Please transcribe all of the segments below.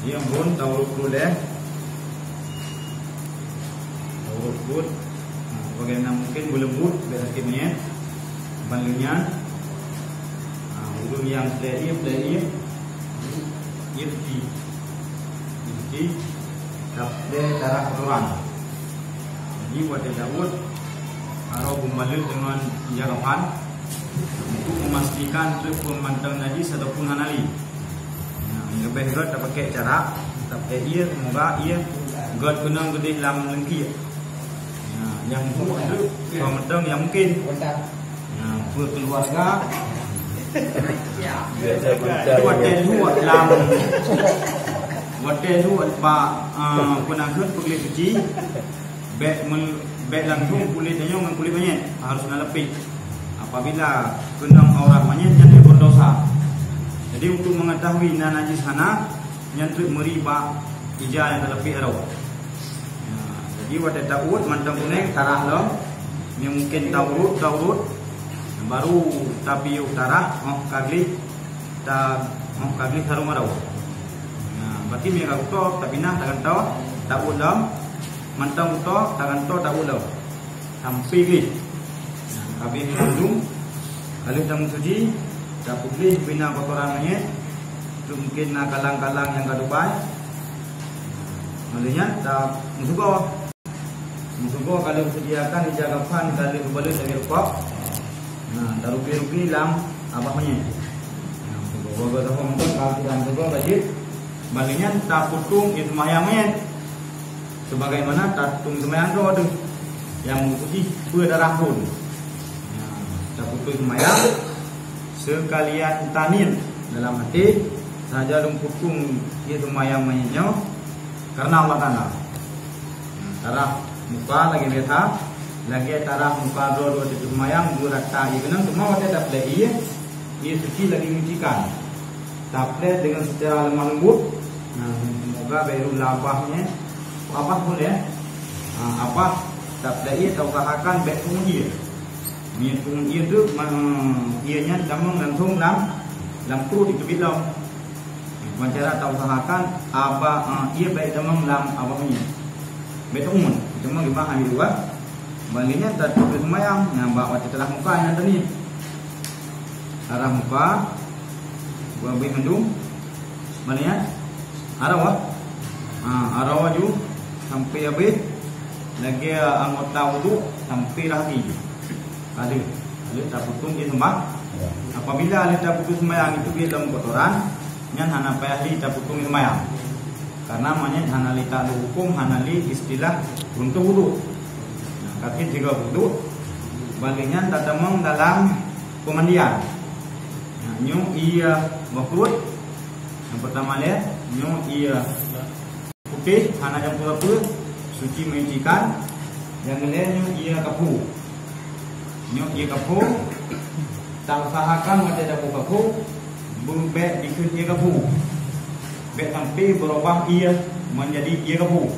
Yang pun tahu boleh. Tahu pun. Bagaimana mungkin boleh but berakibnya. Bandingnya. Urut yang player. Ini dapat darah kotoran. Jadi buat Daud kalau kembali dengan jarapan untuk memastikan pemantauan najis ataupun hanali. Lebih berat tak pakai cara tapi ia semoga ia god gunang gede dalam lengki. Yang itu pemantauan yang mungkin. Keluarga. Buat dua dalam. Buat dua pak penangkut kulit suci. Bek langsung kulitnya dengan kulit monyet harus nalepik. Apabila gunang aurat monyet jadi berdosa. Jadi untuk mengetahui najis hana nyantrik meriba ija yang terlebih arau. Jadi wadah Daud mantang kuning tarah lo, yang mungkin taurut baru tapi tarah kagli harum arau. Berarti mereka uto tapi nah takkan tahu Daud lo mantang uto takkan tahu Daud lo sampai ni. Habis mendung alih tamu suci. Tak boleh bina kotorannya. Itu mungkin kalang-kalang yang kadupai. Maksudnya tak musuh. Kalau sediakan dijagakan kali kembali dari rupak. Tak rugi-rugi dalam abahnya. Musuh tahu mungkin kalau tidak musuh wajib. Maksudnya tak putung itu mayamnya. Sebagaimana tak putung semayang tu yang mengikuti berdarah pun. Tak putung semayang. Sekalian tanin dalam hati saja lumputung dia semayang mainnya karena Allah Taala. Tarah muka lagi lihat, lagi tarah muka dua itu semayang buat tak ikan semua ada tak boleh ia suci lagi mencucikan. Tak boleh dengan secara lemah lembut. Semoga baru labahnya apa boleh apa tak boleh tahu kahakan baik dia. Niat pun ia tu ianya damang langsung dalam perut itu bilang. Cara tahu usahakan apa ia baik damang dalam apa punya. Betul mun, cuma gimana ambil dua. Baliknya tak cukup semayang, nampak wajah telah muka yang tadi. Arah muka, buat beri mendung. Baliknya arah arah waju sampai habis. Lagi anggota wudu sampai hati. Ada tak putung dia sembah. Apabila ada tak putung semayang itu dia dalam kotoran, nyan hana payahli tak putung semayang. Karena namanya hanali tak ada hukum, hanali istilah untuk wudu. Kaki tiga wudu, baliknya tak temang dalam pemandian. Nyu ia berkurut. Yang pertama lihat, nyu ia putih, hana yang pura-pura, suci menyucikan. Yang kedua nyu ia kapu. Nyok ia kapu, tak usahakan macam ada kapu, berbek dikut ia kapu, bek sampai berubah ia menjadi ia kapu.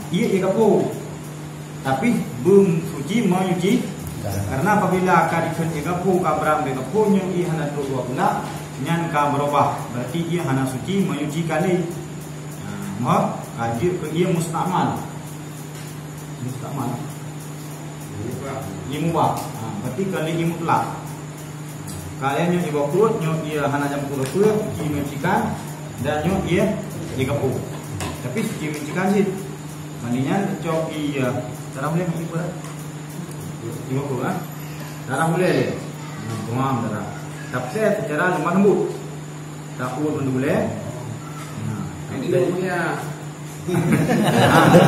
Ia kapu, tapi belum suci menyuci. Karena apabila akan dikut ia kapu, kabram bek kapu, nyok ia hendak dua pula, nyan ka berubah, berarti ia hendak suci menyuci kali. Mak kaji ke ia mustamal. Imu wak, berarti kali imu telak. Kalian yang ibu kurut, yang ia hana jam pura-pura, suci mencikan, dan yang ia dikapu. Tapi suci mencikan sih, mandinya cok ia. Cara boleh mesti pura? Ibu kurut kan? Cara boleh deh. Buang cara. Tapi secara lemah lembut. Tak kurut pun boleh. Ini punya.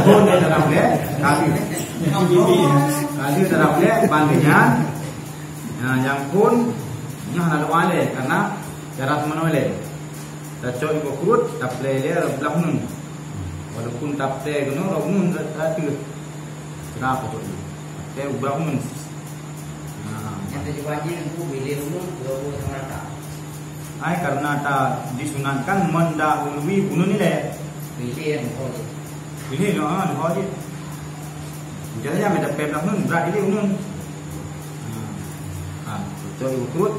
Pun dia cara boleh. Kali cara boleh bandingnya. Yang pun yang ada wale karena cara menoleh. Cocok ibu kurut tak boleh dia belakang. Walaupun tak boleh guna belakang tak tu. Kenapa tu? Dia belakang. Yang terjadi itu bila dulu dua sama rata. Karena tak disunatkan mendahului bunuh ni leh. Pilih no, dia. Jadi yang ada pem belakang berat ini bunuh. Cocok ibu kurut.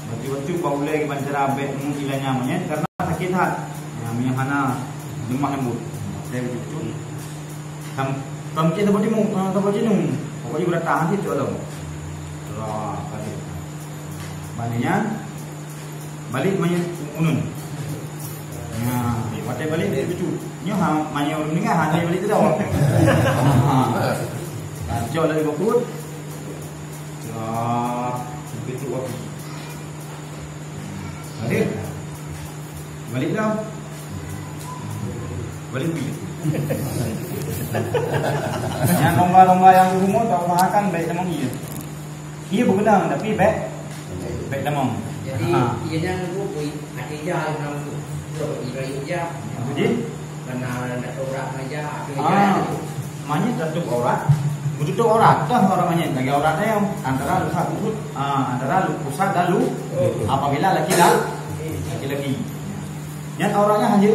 Baju-baju boleh bancara beg mengilangnya monyet karena sakit hati. minyak hana lemah lembut. Saya betul. Tamkin seperti mu, seperti nu. Pokoknya berat tahan itu dalam. Wah, balik. Baliknya balik main unun. Nah, pakai balik dia betul. Nyo main unun ni kan hanya balik tu dah. Jauh dari bokut. Begitu waktu. Balik dah. Balik pergi. Yang lomba-lomba yang umum tak usahakan baik demam ia. Ia berbenang tapi baik demam. Jadi ianya nunggu pui ada jah yang nama tu. Irai jah. Jadi benar nak orang aja apa Manya datuk aurat. Betul aurat dah orang manya lagi auratnya yang antara lusa pusat antara pusat lalu apabila laki-laki. Yang auratnya hanya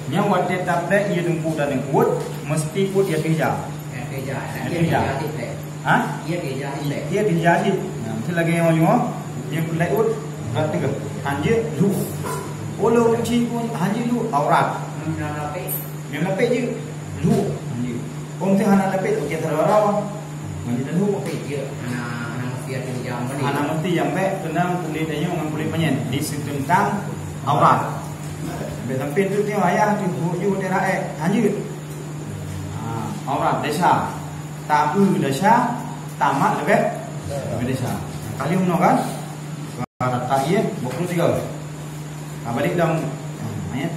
yang wadah tablet ia dumpu dan kuat mesti kuat dia kerja. Kerja. Ia kerja ini. Dia kerja ini. Mesti lagi yang mau yang kulai ut berarti hanya lu. Kalau uji pun hanya lu aurat. Yang lapik je lu. Kong tu hana lapik okey terlalu. Mesti lu okey je. Hana mesti kerja mana? Hana mesti yang baik tenang kulit dia dengan kulit penyen di tentang aurat. Sampai tu tengok ayah tu you dia rakyat hanya aurat desa tapu desa tamat lebih desa kali umno kan tak iya bokru tiga balik dalam ayat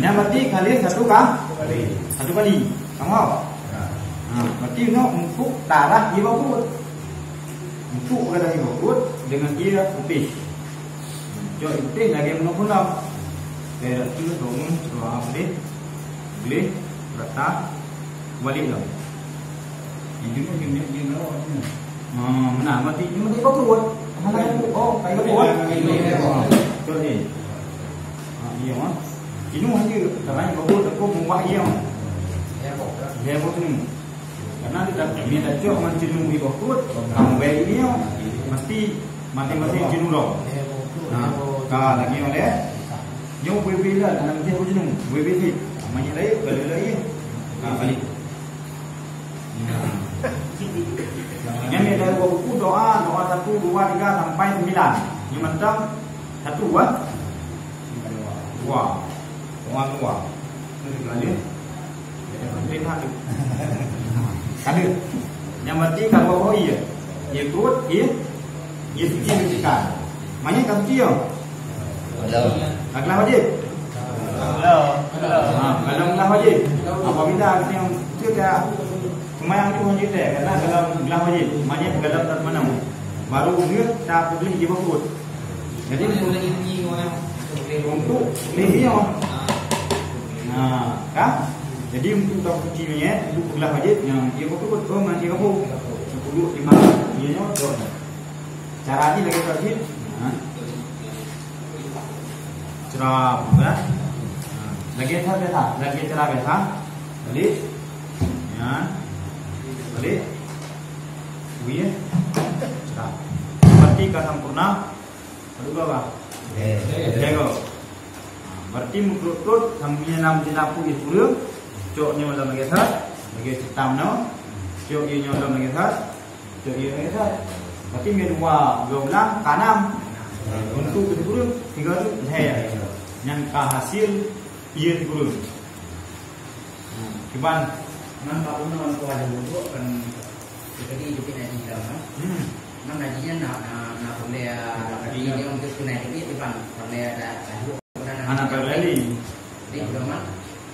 yang berarti kali satu kali kamu berarti no untuk darah ia bokru untuk kata ia bokru dengan ia putih jo putih lagi menopun dah Kaya tu dong boleh rata balik dah. Ini pun dia nak. Mana mati ni mati kau keluar. Mana oh kai keluar. Betul ni. Iya mah. Ini hanya caranya kau membuat ia. Ya betul. Karena dia ni dah cok macam jenuh di kau kamu baik dia mesti mati jenuh dah. Nah, lagi oleh Yung bebe lah, anak macam apa jenuh? Bebe ni, namanya lain, balik. Balik. Yang ni dari buku doa 1, 2, 3 sampai 9. Yang macam 1 2. Doa 2. Balik. Ada. Yang berarti kalau iya, ia turut, ia suci mencucikan. Mana kamu dia? Aglah wajib. Kalau aglah wajib. Apabila yang kita semayang itu wajib deh. Karena kalau aglah wajib, maknanya dalam tak mana. Baru dia tak boleh jiwa perut. Jadi untuk lehia. Kan? Jadi untuk tak kuncinya, untuk aglah wajib yang dia perut tu mesti kamu 10 5 dia nyo. Caranya lagi wajib. Cerah, kan? Lagi cerah biasa. Balik, ya, balik, buih, cerah. Berarti kata sempurna, aduh apa? Jago. Berarti mukrut sambil nam dinapu itu dia, coknya malam lagi sah, lagi hitam no, coknya malam lagi sah, coknya lagi sah. Berarti kedua berulang kanan. Untuk kedua tiga tu saya yang hasil ia turun. Kiban nampak pun orang tua ada buku kan kita di hidup ini dalam kan najinya nak boleh ini dia untuk tunai tapi kiban boleh ada anak berlali di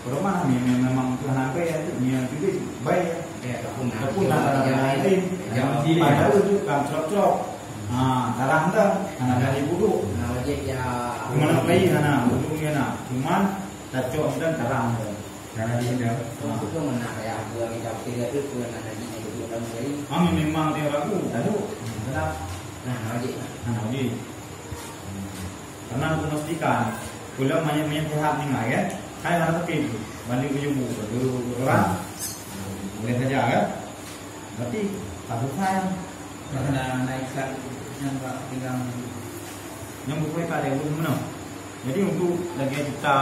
rumah memang Tuhan apa ya dia juga baik ya pun ada lain yang di mana itu kan cocok darah dah, anak dari bulu. Wajib ya. Mana lagi anak bulunya nak, cuman cocok dan darah dah. Darah dia dah. Itu mana ya? Dua kita tiga tu pun ada di sini dalam sekali. Memang dia ragu, lalu kenapa? Wajib. Wajib. Karena aku memastikan, kalau banyak sehat ni lah ya, saya harus pakai banding ujung orang boleh saja kan? Berarti tak susah. Kena naikkan yang tinggal yang buku ikat yang belum mana? Jadi untuk lagi kita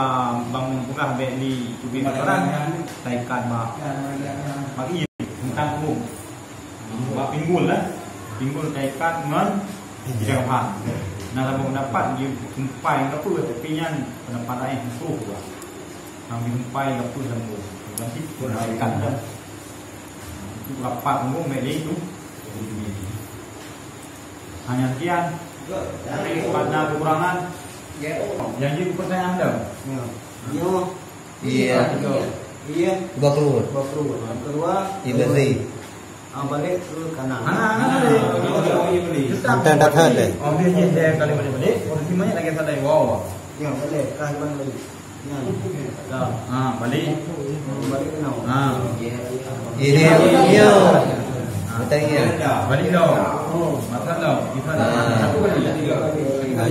bangun pegah beli tubing orang taikan mak bagi tentang umum mak pinggul lah pinggul taikan dengan jangka. Nah kalau mendapat dia umpai apa tapi yang pendapat lain tu ambil umpai apa lembu nanti taikan dah itu rapat umum beli itu hanya sekian pada kekurangan. Yang jadi pertanyaan anda? Iya. Iya. Dua keluar. Kedua. Tiga sih. Balik ke kanan. Kita datang deh. Oh dia kali balik. Posisi mana lagi sadai wow. Ya balik. Kah balik. Balik. Balik ke nau. Ini iya. Bertanya. Balik dong. Makan dong. Kita satu kali.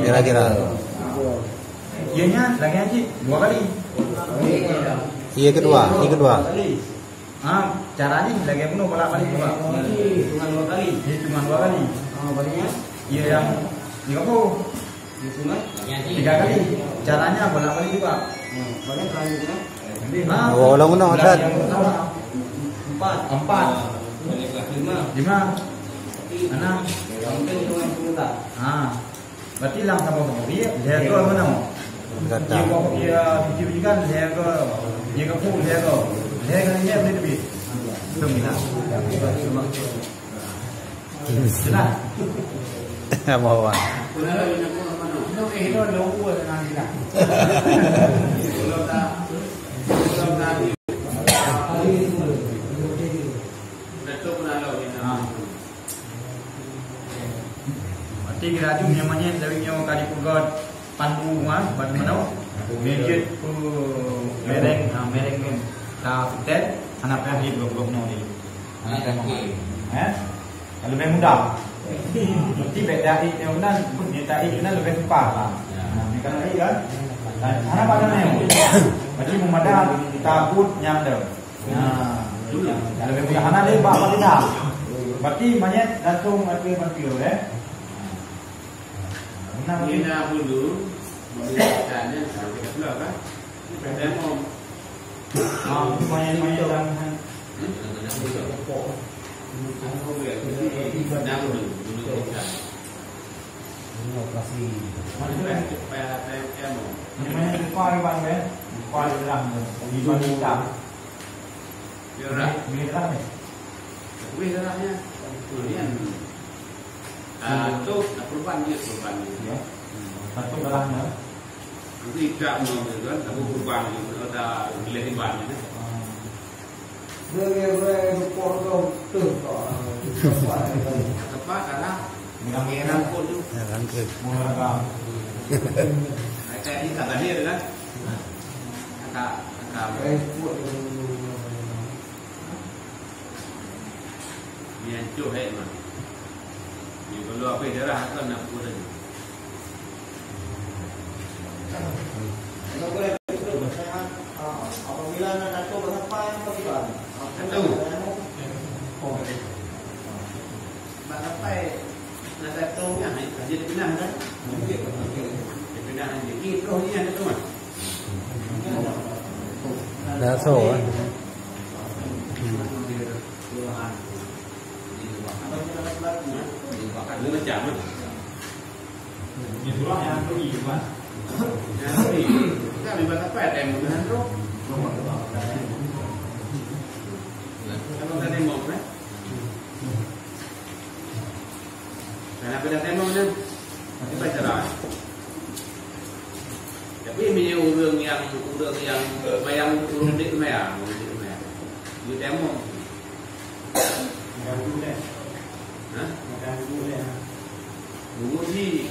Kira-kira. Ianya lagi aja 2 kali. Iya kedua. Caranya lagi penuh bolak-balik juga. Hitungan 2 kali. Cuma 2 kali. Baliknya? Iya yang 30. Hitungan 3 kali. Caranya bolak-balik juga. Balik selanjutnya. Ulang-ulang Ustaz. 4. 5. 6. Sampai hitungan sebentar. Berarti lang sama dia ke mana? Dia bawa dia video kan dia ke full dia kan ini boleh lebih. Itu mina. Jelas. Mau apa? Itu logo nanti lah. Berarti kira jum namanya dari nyawa kali pugot pandu batu mana? Medit ku mereng kan ta fitel anak yang di blok no ni. Anak yang kalau lebih mudah. Berarti beda ini kan pun dia tadi ini lebih cepat lah. Ini kan lagi kan. Dan anak pada ni. Berarti memadam takut nyam dah. Kalau lebih mudah anak dia bawa tidak. Berarti banyak langsung ada bantu Kita dulu melihatnya sampai ke sebelah kan? Kita mau main dalam perubahan dia. Satu barangnya. Tidak mau kan, tapi perubahan itu ada nilai timbangannya. Tepat karena mengenang pun tu. Mengenang. Kayak ini kata dia kan. Kata dia cuci head mah. Ni kalau apa darah akan nak pun. Apabila nak datuk berapa yang bagaimana? Sampai nak datuk yang jadi pindah kan? Pindah jadi terus ni ada tu mah. Dah so. Dia macam mana? Ini surah yang pergi kan? Kita ambil apa ada yang menggunakan tu? Kalau ada yang mau kan? Karena pada tema ni, nanti baca lah. Tapi ini urang yang bayang urang di mana? Di tema. Yang dulu deh. Hah? Yang dulu deh. Dulu sih,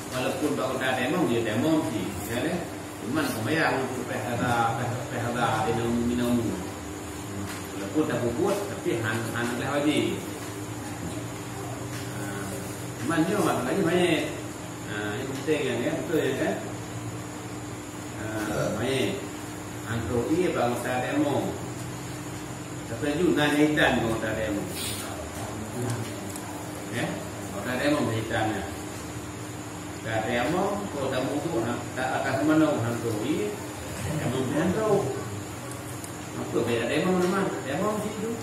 walaupun tak ada demo dia demo sih, kan? Cuman kebayang pehada minum. Walaupun tak buat, tapi han lagi. Cuman dia lagi banyak. Yang penting kan, betul ya kan? Banyak. Antro ini bangsa demo. Tapi juga naikan bangsa demo. Ya? Ada demo beritanya. Demo ko tamu tu tak akan mana hantui. Demo hantau. Apa beda demo mana? Demo situ.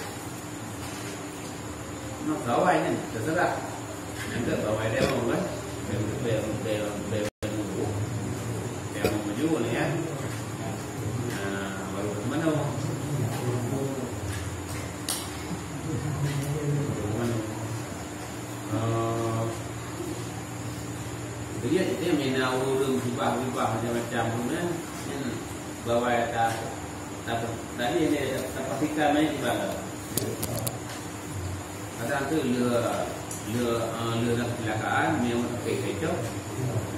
Nó gawai ni, terserah. Nanti gawai demo kan. Demo maju ni ya. Baru mana? Dia dia menau rubah-rubah macam-macam tu kan. Bawa tadi ini pastikan main di mana. Kadang tu lừa nak kecelakaan memang pakai kecap.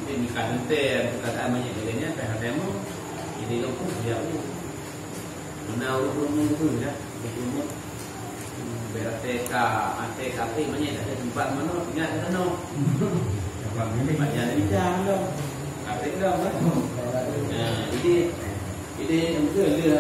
Jadi ni kata perkataan banyak katanya tak demo. Jadi aku dia tu. Menau rumah tu dah. Rumah BRTK, ATKP banyak ada tempat mana ingat mana. Banyak bincang dong. Apa itu dong kan? Ini betul dia